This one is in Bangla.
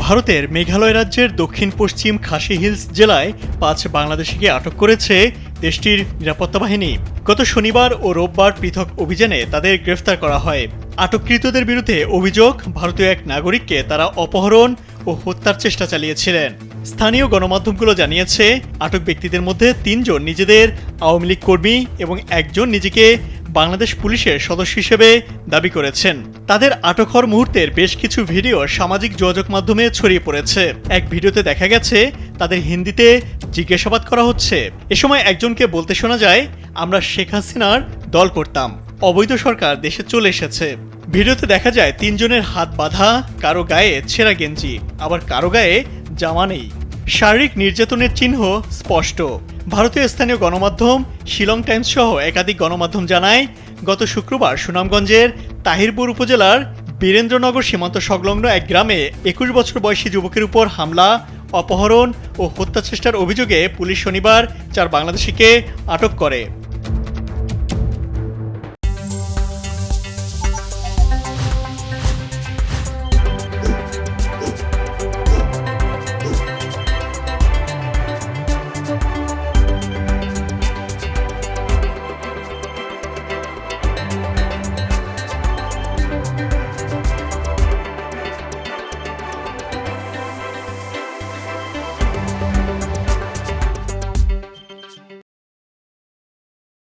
ভারতের মেঘালয় রাজ্যের দক্ষিণ পশ্চিম খাসি হিলস জেলায় ৫ বাংলাদেশিকে আটক করেছে দেশটির নিরাপত্তা বাহিনী। গত শনিবার ও রোববার পৃথক অভিযানে তাদের গ্রেফতার করা হয়। আটককৃতদের বিরুদ্ধে অভিযোগ, ভারতীয় এক নাগরিককে তারা অপহরণ ও হত্যার চেষ্টা চালিয়েছিলেন। স্থানীয় গণমাধ্যমগুলো জানিয়েছে, আটক ব্যক্তিদের মধ্যে ৩ জন নিজেদের আওয়ামী লীগ কর্মী এবং একজন নিজেকে বাংলাদেশ পুলিশের সদস্য হিসেবে দাবি করেছেন। তাদের আটক হওয়ার মুহূর্তের বেশ কিছু ভিডিও সামাজিক যোগাযোগ মাধ্যমে ছড়িয়ে পড়েছে। এক ভিডিওতে দেখা গেছে তাদের হিন্দিতে জিজ্ঞাসাবাদ করা হচ্ছে। এ সময় একজনকে বলতে শোনা যায়, আমরা শেখ হাসিনার দল করতাম, অবৈধ সরকার দেশে চলে এসেছে। ভিডিওতে দেখা যায় ৩ জনের হাত বাঁধা, কারো গায়ে ছেঁড়া গেঞ্জি, আবার কারো গায়ে জামা নেই। শারীরিক নির্যাতনের চিহ্ন স্পষ্ট। ভারতীয় স্থানীয় গণমাধ্যম শিলং টাইমস সহ একাধিক গণমাধ্যম জানায়, গত শুক্রবার সুনামগঞ্জের তাহিরপুর উপজেলার বীরেন্দ্রনগর সীমান্ত সংলগ্ন এক গ্রামে ২১ বছর বয়সী যুবকের উপর হামলা, অপহরণ ও হত্যা চেষ্টার অভিযোগে পুলিশ শনিবার ৪ বাংলাদেশিকে আটক করে।